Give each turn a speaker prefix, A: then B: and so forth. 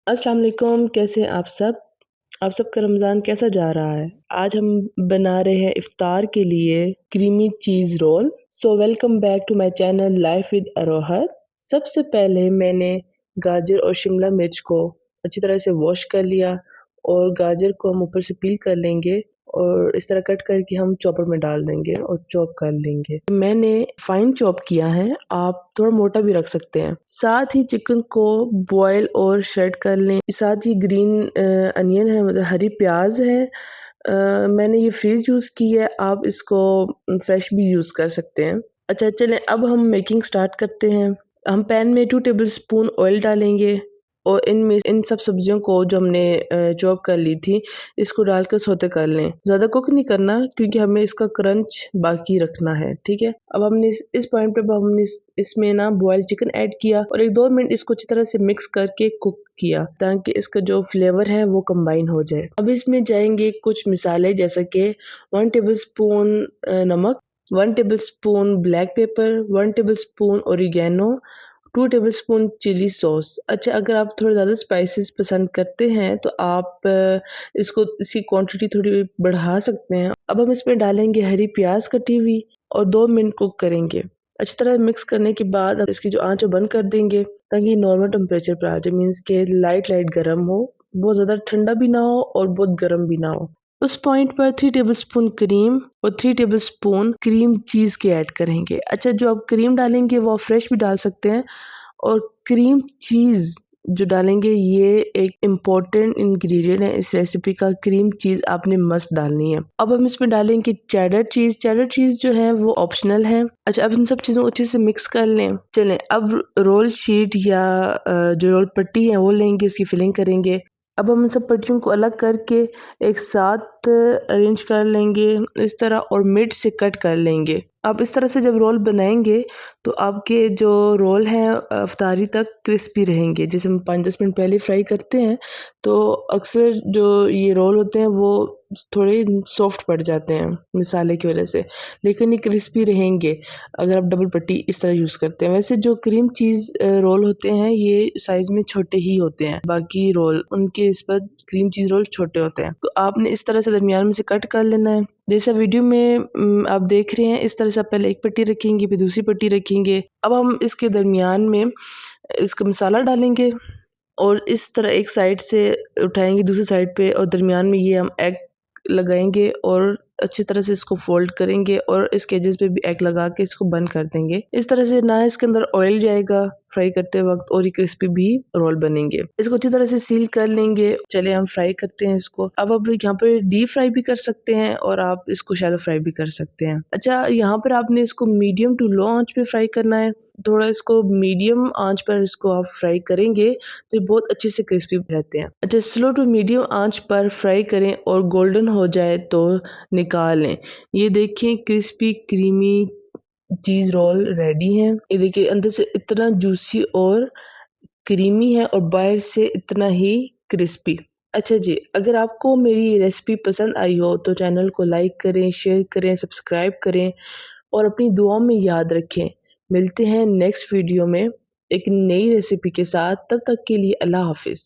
A: अस्सलाम वालेकुम, कैसे हैं आप सब? आप सबका रमज़ान कैसा जा रहा है? आज हम बना रहे हैं इफ्तार के लिए creamy cheese roll. So welcome back to my channel life with अरोहर। सबसे पहले मैंने गाजर और शिमला मिर्च को अच्छी तरह से वॉश कर लिया और गाजर को हम ऊपर से पील कर लेंगे और इस तरह कट करके हम चॉपर में डाल देंगे और चॉप कर लेंगे। मैंने फाइन चॉप किया है, आप थोड़ा मोटा भी रख सकते हैं। साथ ही चिकन को बॉयल और श्रेड कर लें। साथ ही ग्रीन अनियन है, मतलब हरी प्याज है। मैंने ये फ्रीज यूज़ की है, आप इसको फ्रेश भी यूज़ कर सकते हैं। अच्छा चलें, अब हम मेकिंग स्टार्ट करते हैं। हम पैन में 2 टेबल स्पून ऑयल डालेंगे और इन सब सब्जियों को जो हमने चॉप कर ली थी, इसको डालकर सौते कर लें। ज़्यादा कुक नहीं करना क्योंकि हमें इसका क्रंच बाकी रखना है, ठीक है? अब हमने इस पॉइंट पे हमने इसमें ना बॉइल्ड चिकन ऐड किया और 1-2 मिनट इसको अच्छी तरह से मिक्स करके कुक किया ताकि इसका जो फ्लेवर है वो कंबाइन हो जाए। अब इसमें जाएंगे कुछ मिसाले जैसे कि 1 टेबल स्पून नमक, 1 tablespoon black pepper, 1 tablespoon oregano, 2 tablespoon chili sauce. अच्छा, अगर आप थोड़े ज़्यादा स्पाइसेस पसंद करते हैं तो आप इसकी क्वांटिटी थोड़ी बढ़ा सकते हैं। अब हम इसमें डालेंगे हरी प्याज कटी हुई और 2 मिनट कुक करेंगे। अच्छी तरह मिक्स करने के बाद अब इसकी जो आंच है बंद कर देंगे ताकि नॉर्मल टेम्परेचर पर आ जाए, मीन्स के लाइट गर्म हो, बहुत ज़्यादा ठंडा भी ना हो और बहुत गर्म भी ना हो। उस पॉइंट पर 3 टेबलस्पून क्रीम और 3 टेबलस्पून क्रीम चीज़ के ऐड करेंगे। अच्छा, जो आप क्रीम डालेंगे वो आप फ्रेश भी डाल सकते हैं और क्रीम चीज़ जो डालेंगे ये एक इम्पोर्टेंट इंग्रेडिएंट है इस रेसिपी का। क्रीम चीज़ आपने मस्ट डालनी है। अब हम इसमें डालेंगे चेडर चीज़। चेडर चीज़ जो है वो ऑप्शनल है। अच्छा, अब इन सब चीज़ों को अच्छे से मिक्स कर लें। चलें, अब रोल शीट या जो रोल पट्टी है वो लेंगे, उसकी फिलिंग करेंगे। अब हम इन सब पट्टियों को अलग करके एक साथ अरेंज कर लेंगे इस तरह और मिड से कट कर लेंगे। आप इस तरह से जब रोल बनाएंगे तो आपके जो रोल हैं अफ्तारी तक क्रिस्पी रहेंगे। जैसे हम 5-10 मिनट पहले फ्राई करते हैं तो अक्सर जो ये रोल होते हैं वो थोड़े सॉफ्ट पड़ जाते हैं मसाले की वजह से, लेकिन ये क्रिस्पी रहेंगे अगर आप डबल पट्टी इस तरह यूज़ करते हैं। वैसे जो क्रीम चीज़ रोल होते हैं ये साइज़ में छोटे ही होते हैं, बाकी रोल उनके इस पर क्रीम चीज़ रोल छोटे होते हैं। तो आपने इस तरह से दरमियान में से कट कर लेना है। जैसा वीडियो में आप देख रहे हैं, इस तरह से आप पहले एक पट्टी रखेंगे फिर दूसरी पट्टी रखेंगे। अब हम इसके दरमियान में इसका मसाला डालेंगे और इस तरह एक साइड से उठाएंगे दूसरी साइड पे और दरमियान में ये हम एग लगाएंगे और अच्छी तरह से इसको फोल्ड करेंगे और इसके एजेस पे भी एग लगा के इसको बंद कर देंगे। इस तरह से ना इसके अंदर ऑयल जाएगा फ्राई करते वक्त और ये क्रिस्पी भी रोल बनेंगे। इसको अच्छी तरह से सील कर लेंगे। चले हम फ्राई करते हैं इसको। अब आप यहाँ पे डीप फ्राई भी कर सकते हैं और आप इसको शैलो फ्राई भी कर सकते हैं। अच्छा, यहाँ पर आपने इसको मीडियम टू लो आंच पे फ्राई करना है। थोड़ा इसको मीडियम आंच पर इसको आप फ्राई करेंगे तो ये बहुत अच्छे से क्रिस्पी रहते हैं। अच्छा, स्लो टू मीडियम आंच पर फ्राई करें और गोल्डन हो जाए तो निकाल लें। ये देखिए crispy creamy cheese role ready है। ये देखिए अंदर से इतना जूसी और क्रीमी है और बाहर से इतना ही क्रिस्पी। अच्छा जी, अगर आपको मेरी रेसिपी पसंद आई हो तो चैनल को लाइक करें, शेयर करें, सब्सक्राइब करें और अपनी दुआओं में याद रखें। मिलते हैं नेक्स्ट वीडियो में एक नई रेसिपी के साथ। तब तक के लिए अल्लाह हाफ़िज़।